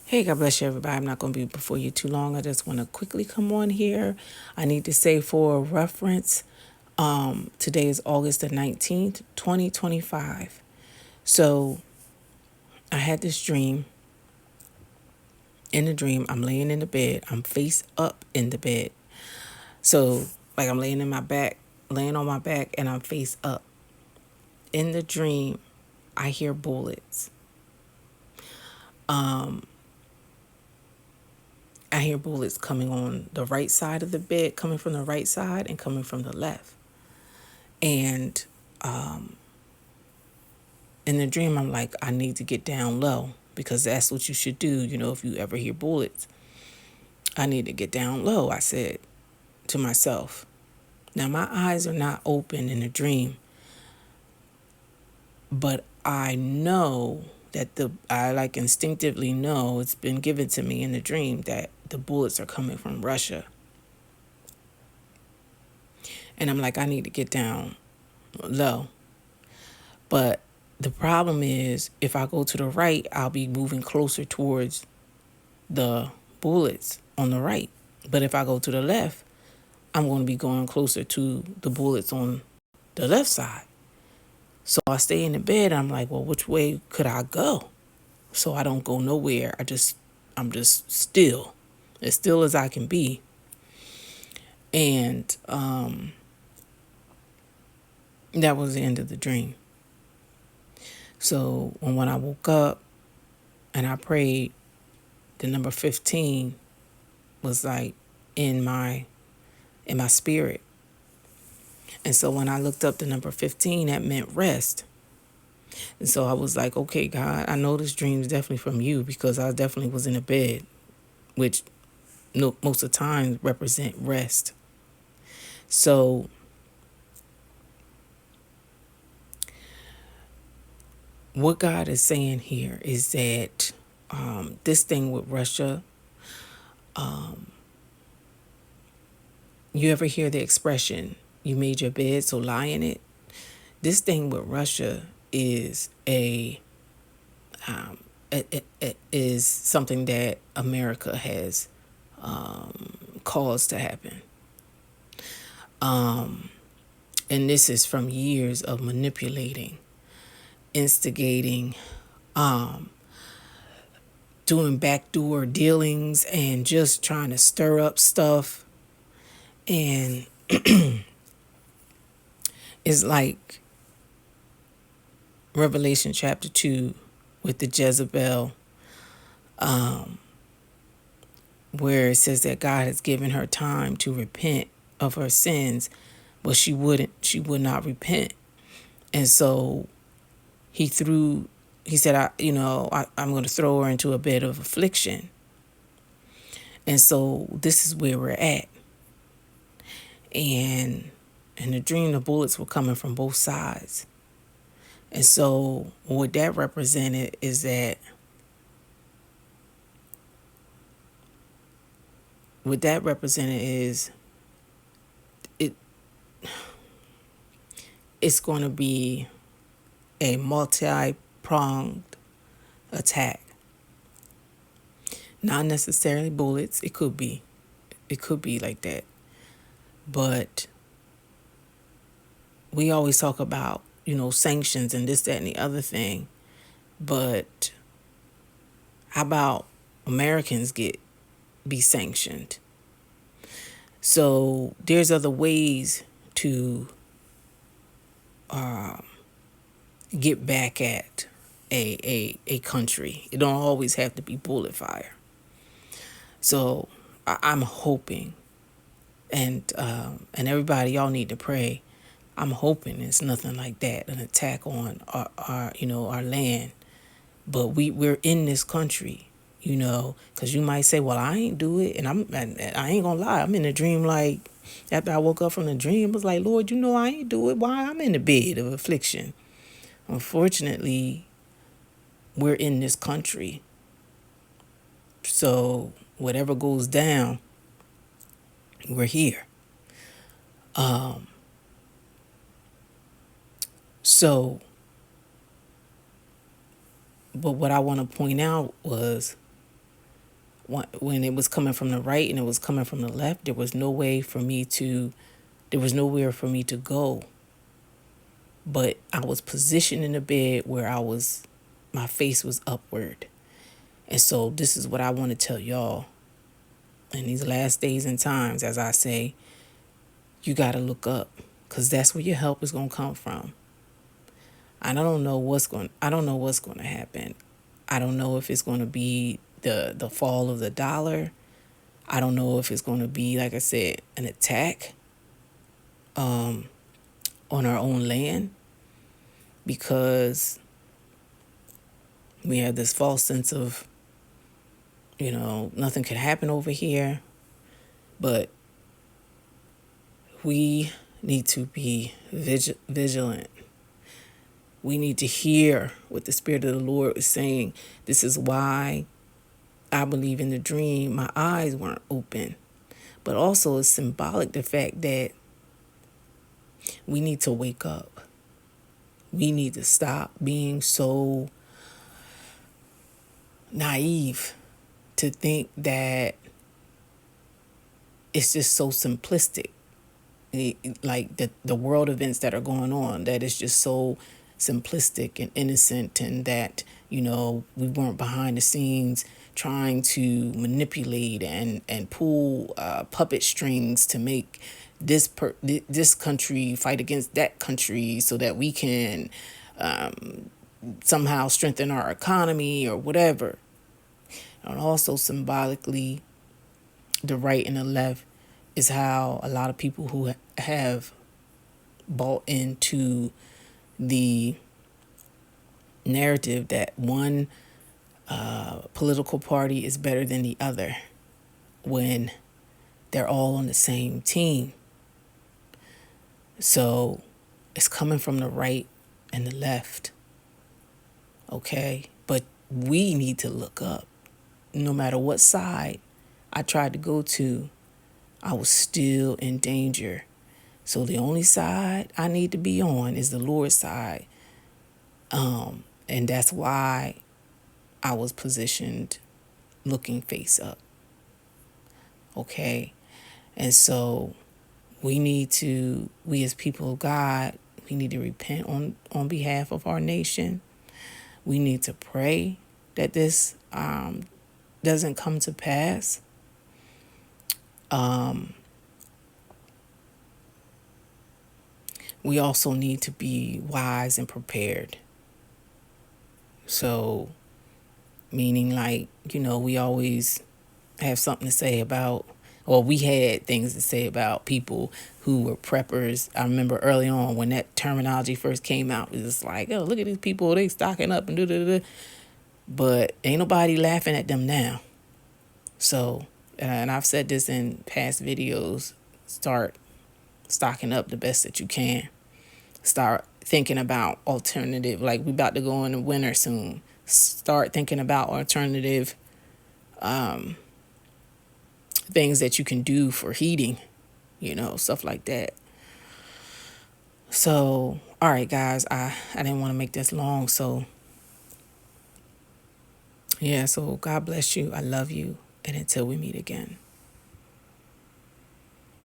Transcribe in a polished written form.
Hey, God bless you, everybody. I'm not going to be before you too long. I just want to quickly come on here. I need to say for reference, today is August the 19th, 2025. So I had this dream. In the dream, I'm laying in the bed. I'm face up in the bed. So, like, I'm laying on my back, and I'm face up. In the dream, I hear bullets. I hear bullets coming on the right side of the bed, coming from the right side and coming from the left. And in the dream, I'm like, I need to get down low because that's what you should do. If you ever hear bullets, I need to get down low, I said to myself. Now, my eyes are not open in the dream, but I know that I like instinctively know it's been given to me in the dream that the bullets are coming from Russia. And I'm like, I need to get down low. But the problem is, if I go to the right, I'll be moving closer towards the bullets on the right. But if I go to the left, I'm going to be going closer to the bullets on the left side. So I stay in the bed. I'm like, well, which way could I go? So I don't go nowhere. I'm just still, as still as I can be. And that was the end of the dream. So when I woke up and I prayed, the number 15 was like in my spirit. And so when I looked up the number 15, that meant rest. And so I was like, okay, God, I know this dream is definitely from you because I definitely was in a bed, which most of the time represent rest. So what God is saying here is that this thing with Russia, you ever hear the expression, you made your bed, so lie in it? This thing with Russia is it is something that America has caused to happen. And this is from years of manipulating, instigating, doing backdoor dealings and just trying to stir up stuff. And it's like Revelation chapter 2 with the Jezebel, where it says that God has given her time to repent of her sins, but she would not repent. And so he said, I'm going to throw her into a bed of affliction. And so this is where we're at. And in the dream, the bullets were coming from both sides. And so what that represented is that it's going to be a multi-pronged attack. Not necessarily bullets. It could be like that. But we always talk about, sanctions and this, that, and the other thing. But how about Americans be sanctioned? So there's other ways to get back at a country. It don't always have to be bullet fire. So I'm hoping, and everybody, y'all need to pray. I'm hoping it's nothing like that, an attack on our land. But we're in this country, because you might say, well, I ain't do it. And I ain't gonna lie. I'm in a dream, like, after I woke up from the dream, I was like, Lord, I ain't do it. Why? I'm in the bed of affliction. Unfortunately, we're in this country. So whatever goes down, we're here. But what I want to point out was when it was coming from the right and it was coming from the left, there was nowhere for me to go. But I was positioned in the bed where my face was upward. And so this is what I want to tell y'all. In these last days and times, as I say, you got to look up, because that's where your help is going to come from. I don't know what's going to happen. I don't know if it's going to be the fall of the dollar. I don't know if it's going to be, like I said, an attack on our own land, because we have this false sense of, nothing could happen over here. But we need to be vigilant. We need to hear what the Spirit of the Lord is saying. This is why I believe in the dream my eyes weren't open. But also it's symbolic, the fact that we need to wake up. We need to stop being so naive to think that it's just so simplistic. Like the world events that are going on, that is just so simplistic and innocent, and that, we weren't behind the scenes trying to manipulate and pull puppet strings to make this country fight against that country so that we can somehow strengthen our economy or whatever. And also symbolically, the right and the left is how a lot of people who have bought into the narrative that one political party is better than the other when they're all on the same team. So it's coming from the right and the left. Okay? But we need to look up. No matter what side I tried to go to, I was still in danger. So the only side I need to be on is the Lord's side. And that's why I was positioned looking face up. Okay? And so we as people of God, we need to repent on behalf of our nation. We need to pray that this doesn't come to pass. We also need to be wise and prepared. So, meaning like, we always have something to say about, or we had things to say about people who were preppers. I remember early on when that terminology first came out, it was like, oh, look at these people, they stocking up and da-da-da. But ain't nobody laughing at them now. So, and I've said this in past videos, start stocking up the best that you can. Start thinking about alternative, like we about to go in the winter soon. Start thinking about alternative things that you can do for heating, stuff like that. So, all right, guys, I didn't want to make this long. So, yeah, so God bless you. I love you. And until we meet again.